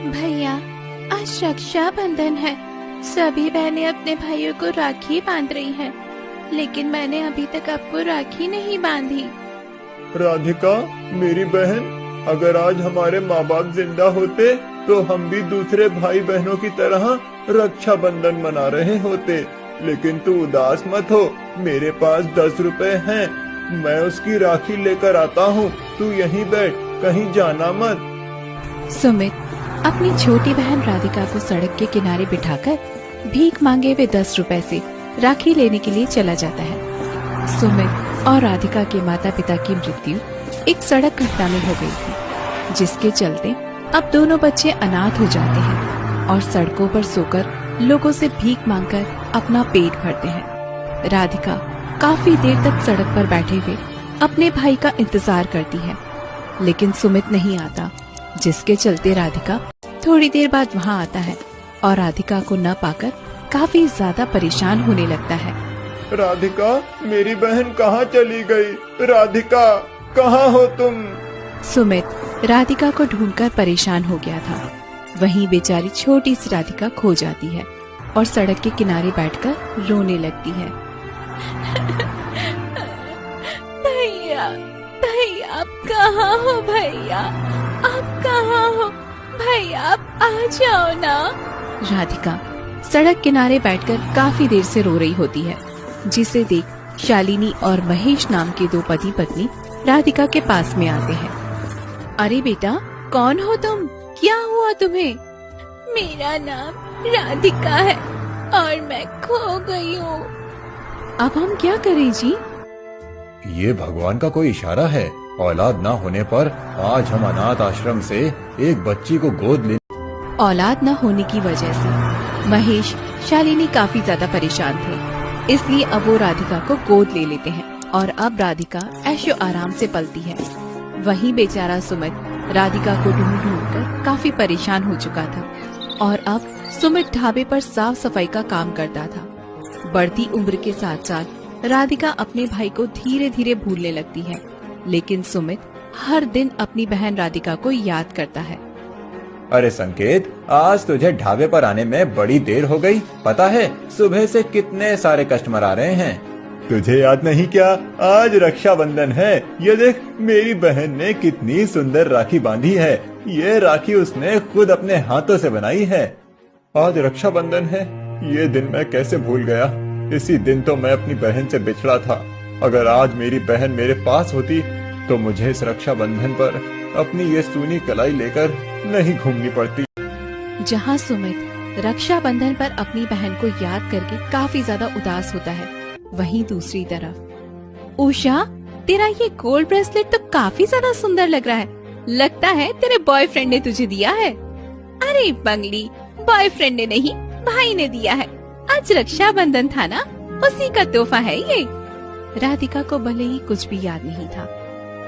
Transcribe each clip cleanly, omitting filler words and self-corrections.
भैया, आज रक्षाबंधन है। सभी बहनें अपने भाइयों को राखी बांध रही हैं, लेकिन मैंने अभी तक आपको राखी नहीं बांधी। राधिका, मेरी बहन, अगर आज हमारे माँ बाप जिंदा होते तो हम भी दूसरे भाई बहनों की तरह रक्षाबंधन मना रहे होते। लेकिन तू उदास मत हो, मेरे पास 10 रुपए हैं, मैं उसकी राखी लेकर आता हूँ। तू यहीं बैठ, कहीं जाना मत। सुमित अपनी छोटी बहन राधिका को सड़क के किनारे बिठाकर भीख मांगे हुए 10 रुपए से राखी लेने के लिए चला जाता है। सुमित और राधिका के माता पिता की मृत्यु एक सड़क घटना में हो गई थी, जिसके चलते अब दोनों बच्चे अनाथ हो जाते हैं और सड़कों पर सोकर लोगों से भीख मांगकर अपना पेट भरते हैं। राधिका काफी देर तक सड़क पर बैठे हुए अपने भाई का इंतजार करती है, लेकिन सुमित नहीं आता, जिसके चलते राधिका थोड़ी देर बाद वहाँ आता है और राधिका को न पाकर काफी ज्यादा परेशान होने लगता है। राधिका, मेरी बहन कहाँ चली गई? राधिका, कहाँ हो तुम? सुमित राधिका को ढूंढकर परेशान हो गया था। वहीं बेचारी छोटी सी राधिका खो जाती है और सड़क के किनारे बैठकर रोने लगती है। भैया, भैया आप कहाँ हो? भैया आप कहाँ हो? भैया आप आ जाओ ना। राधिका सड़क किनारे बैठकर काफी देर से रो रही होती है, जिसे देख शालिनी और महेश नाम के 2 पति पत्नी राधिका के पास में आते हैं। अरे बेटा, कौन हो तुम? क्या हुआ तुम्हें? मेरा नाम राधिका है और मैं खो गई हूँ। अब हम क्या करें जी? ये भगवान का कोई इशारा है। औलाद ना होने पर आज हम अनाथ आश्रम से एक बच्ची को गोद ले। औलाद न होने की वजह से महेश शालिनी काफी ज्यादा परेशान थे, इसलिए अब वो राधिका को गोद ले लेते हैं और अब राधिका ऐशो आराम से पलती है। वहीं बेचारा सुमित राधिका को ढूंढ कर काफी परेशान हो चुका था और अब सुमित ढाबे पर साफ सफाई का काम करता था। बढ़ती उम्र के साथ साथ राधिका अपने भाई को धीरे धीरे भूलने लगती है, लेकिन सुमित हर दिन अपनी बहन राधिका को याद करता है। अरे संकेत, आज तुझे ढाबे पर आने में बड़ी देर हो गई। पता है सुबह से कितने सारे कस्टमर आ रहे हैं। तुझे याद नहीं क्या? आज रक्षाबंधन है। ये देख, मेरी बहन ने कितनी सुंदर राखी बांधी है। ये राखी उसने खुद अपने हाथों से बनाई है। आज रक्षाबंधन है, ये दिन मैं कैसे भूल गया। इसी दिन तो मैं अपनी बहन से बिछड़ा था। अगर आज मेरी बहन मेरे पास होती तो मुझे इस रक्षाबंधन पर अपनी ये सूनी कलाई लेकर नहीं घूमनी पड़ती। जहाँ सुमित रक्षाबंधन पर अपनी बहन को याद करके काफी ज्यादा उदास होता है, वहीं दूसरी तरफ उषा, तेरा ये गोल्ड ब्रेसलेट तो काफी ज्यादा सुंदर लग रहा है। लगता है तेरे बॉयफ्रेंड ने तुझे दिया है। अरे बंगली, बॉयफ्रेंड ने नहीं, भाई ने दिया है। आज रक्षाबंधन था ना, उसी का तोहफा है ये। राधिका को भले ही कुछ भी याद नहीं था,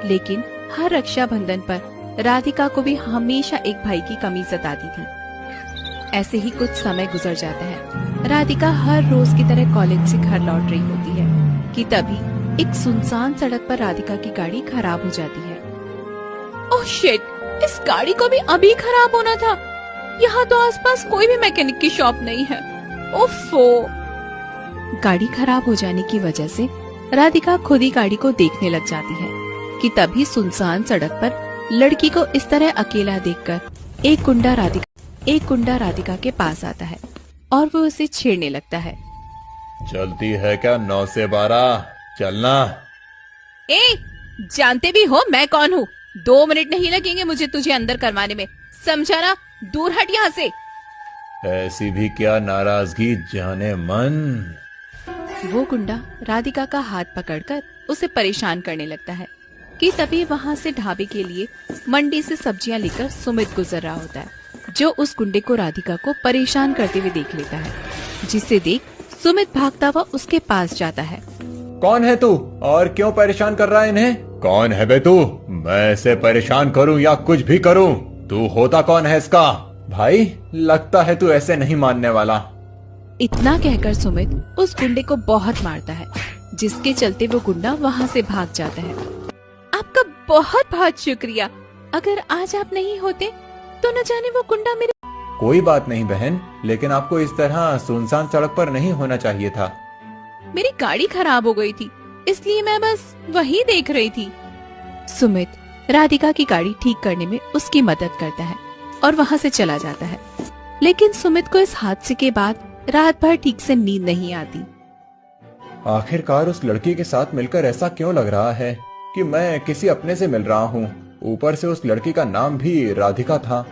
लेकिन हर रक्षाबंधन पर राधिका को भी हमेशा एक भाई की कमी सताती थी। ऐसे ही कुछ समय गुजर जाता है। राधिका हर रोज की तरह कॉलेज से घर लौट रही होती है कि तभी एक सुनसान सड़क पर राधिका की गाड़ी खराब हो जाती है। ओह शिट, इस गाड़ी को भी अभी खराब होना था। यहाँ तो आसपास कोई भी मैकेनिक की शॉप नहीं है। ओफो। गाड़ी खराब हो जाने की वजह से राधिका खुद ही गाड़ी को देखने लग जाती है कि तभी सुनसान सड़क पर लड़की को इस तरह अकेला देखकर एक गुंडा राधिका के पास आता है और वो उसे छेड़ने लगता है। चलती है क्या 9 से 12? चलना। ए, जानते भी हो मैं कौन हूँ? 2 मिनट नहीं लगेंगे मुझे तुझे अंदर करवाने में, समझा ना? दूर हट यहाँ से। ऐसी भी क्या नाराजगी जाने मन। वो गुंडा राधिका का हाथ पकड़कर उसे परेशान करने लगता है कि तभी वहाँ से ढाबे के लिए मंडी से सब्जियाँ लेकर सुमित गुजर रहा होता है, जो उस गुंडे को राधिका को परेशान करते हुए देख लेता है, जिसे देख सुमित भागता हुआ उसके पास जाता है। कौन है तू और क्यों परेशान कर रहा है इन्हें? कौन है बे तू? मैं इसे परेशान करूं या कुछ भी करूं, तू होता कौन है इसका? भाई, लगता है तू ऐसे नहीं मानने वाला। इतना कहकर सुमित उस गुंडे को बहुत मारता है, जिसके चलते वो गुंडा वहाँ से भाग जाता है। आपका बहुत बहुत शुक्रिया। अगर आज आप नहीं होते तो न जाने वो गुंडा मेरे। कोई बात नहीं बहन, लेकिन आपको इस तरह सुनसान सड़क पर नहीं होना चाहिए था। मेरी गाड़ी खराब हो गई थी, इसलिए मैं बस वही देख रही थी। सुमित राधिका की गाड़ी ठीक करने में उसकी मदद करता है और वहाँ से चला जाता है। लेकिन सुमित को इस हादसे के बाद रात भर ठीक से नींद नहीं आती। आखिरकार उस लड़की के साथ मिलकर ऐसा क्यों लग रहा है कि मैं किसी अपने से मिल रहा हूँ। ऊपर से उस लड़की का नाम भी राधिका था।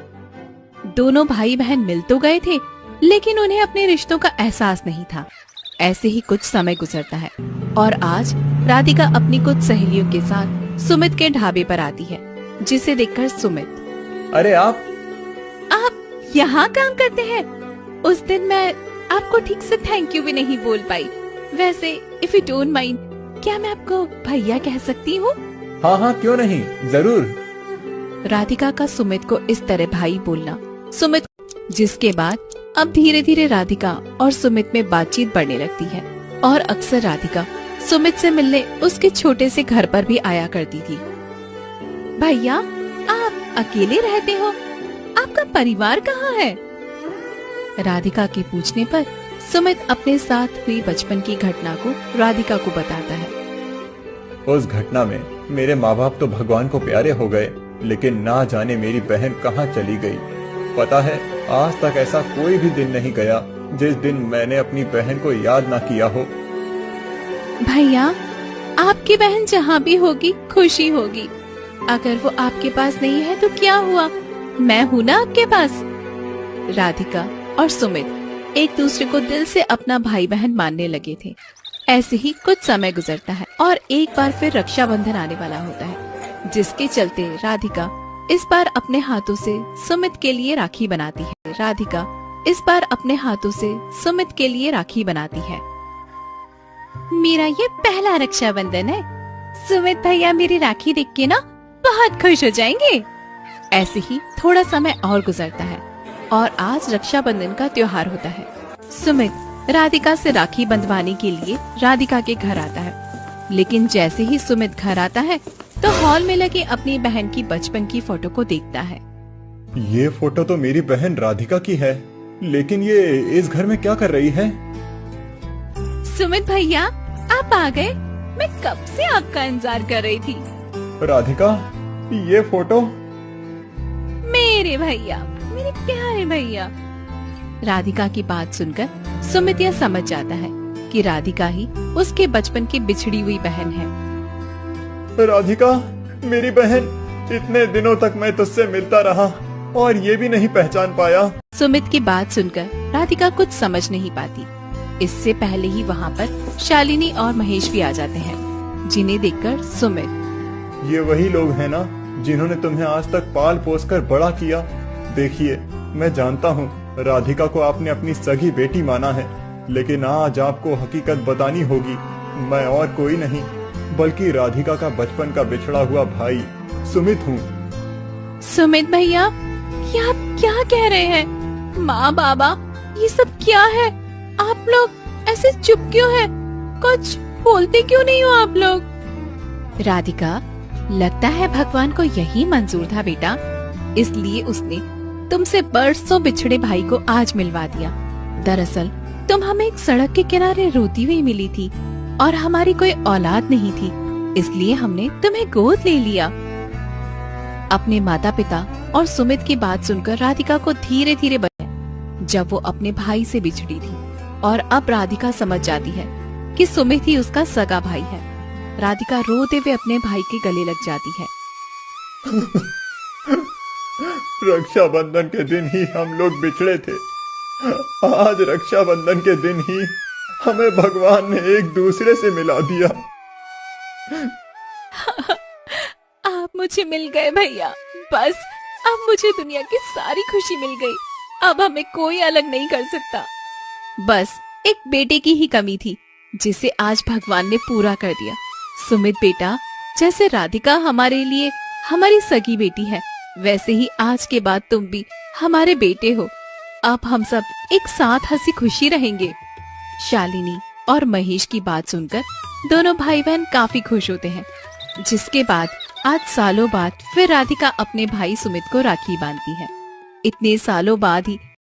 दोनों भाई बहन मिल तो गए थे, लेकिन उन्हें अपने रिश्तों का एहसास नहीं था। ऐसे ही कुछ समय गुजरता है और आज राधिका अपनी कुछ सहेलियों के साथ सुमित के ढाबे पर आती है, जिसे देखकर सुमित, अरे आप यहाँ काम करते हैं? उस दिन मैं आपको ठीक से थैंक यू भी नहीं बोल पाई। वैसे इफ यू डोंट माइंड, क्या मैं आपको भैया कह सकती हूँ? हाँ हाँ क्यों नहीं, जरूर। राधिका का सुमित को इस तरह भाई बोलना सुमित, जिसके बाद अब धीरे धीरे राधिका और सुमित में बातचीत बढ़ने लगती है और अक्सर राधिका सुमित से मिलने उसके छोटे से घर पर भी आया करती थी। भैया, आप अकेले रहते हो? आपका परिवार कहाँ है? राधिका के पूछने पर सुमित अपने साथ हुई बचपन की घटना को राधिका को बताता है। उस घटना में मेरे माँ बाप तो भगवान को प्यारे हो गए, लेकिन ना जाने मेरी बहन कहाँ चली गई। पता है, आज तक ऐसा कोई भी दिन नहीं गया जिस दिन मैंने अपनी बहन को याद ना किया हो। भैया, आपकी बहन जहाँ भी होगी खुशी होगी। अगर वो आपके पास नहीं है तो क्या हुआ, मैं हूँ ना आपके पास। राधिका और सुमित एक दूसरे को दिल से अपना भाई बहन मानने लगे थे। ऐसे ही कुछ समय गुजरता है और एक बार फिर रक्षाबंधन आने वाला होता है, जिसके चलते राधिका इस बार अपने हाथों से सुमित के लिए राखी बनाती है। राधिका इस बार अपने हाथों से सुमित के लिए राखी बनाती है। मेरा ये पहला रक्षाबंधन है। सुमित भैया मेरी राखी देख के ना बहुत खुश हो जाएंगे। ऐसे ही थोड़ा समय और गुजरता है और आज रक्षाबंधन का त्योहार होता है। सुमित राधिका से राखी बंधवाने के लिए राधिका के घर आता है, लेकिन जैसे ही सुमित घर आता है तो हॉल में लगे अपनी बहन की बचपन की फोटो को देखता है। ये फोटो तो मेरी बहन राधिका की है, लेकिन ये इस घर में क्या कर रही है? सुमित भैया, आप आ गए। मैं कब से आपका इंतजार कर रही थी। राधिका, ये फोटो? मेरे भैया, मेरे प्यारे भैया। राधिका की बात सुनकर सुमित यह समझ जाता है कि राधिका ही उसके बचपन की बिछड़ी हुई बहन है। राधिका, मेरी बहन, इतने दिनों तक मैं तुझसे मिलता रहा और ये भी नहीं पहचान पाया। सुमित की बात सुनकर राधिका कुछ समझ नहीं पाती। इससे पहले ही वहाँ पर शालिनी और महेश भी आ जाते हैं, जिन्हें देखकर सुमित, ये वही लोग हैं ना जिन्होंने तुम्हें आज तक पाल पोस कर बड़ा किया। देखिए, मैं जानता हूँ राधिका को आपने अपनी सगी बेटी माना है, लेकिन आज आपको हकीकत बतानी होगी। मैं और कोई नहीं बल्कि राधिका का बचपन का बिछड़ा हुआ भाई सुमित हूँ। सुमित भैया, ये आप क्या कह रहे हैं? माँ बाबा, ये सब क्या है? आप लोग ऐसे चुप क्यों हैं? कुछ बोलते क्यों नहीं हो आप लोग? राधिका, लगता है भगवान को यही मंजूर था बेटा, इसलिए उसने तुमसे बरसों बिछड़े भाई को आज मिलवा दिया। दरअसल तुम हमें एक सड़क के किनारे रोती हुई मिली थी और हमारी कोई औलाद नहीं थी, इसलिए हमने तुम्हें गोद ले लिया। अपने माता पिता और सुमित की बात सुनकर राधिका को धीरे धीरे बताया जब वो अपने भाई से बिछड़ी थी, और अब राधिका समझ जाती है कि सुमित ही उसका सगा भाई है। राधिका रोते हुए अपने भाई के गले लग जाती है। रक्षाबंधन के दिन ही हम लोग बिछड़े थे। आज रक्षाबंधन के दिन ही हमें भगवान ने एक दूसरे से मिला दिया। आप मुझे मिल गए भैया, बस अब मुझे दुनिया की सारी खुशी मिल गई। अब हमें कोई अलग नहीं कर सकता। बस एक बेटे की ही कमी थी, जिसे आज भगवान ने पूरा कर दिया। सुमित बेटा, जैसे राधिका हमारे लिए हमारी सगी बेटी है, वैसे ही आज के बाद तुम भी हमारे बेटे हो। अब हम सब एक साथ हंसी खुशी रहेंगे। शालिनी और महेश की बात सुनकर दोनों भाई बहन काफी खुश होते हैं, जिसके बाद आज सालों बाद फिर राधिका अपने भाई सुमित को राखी बांधती है। इतने सालों बाद ही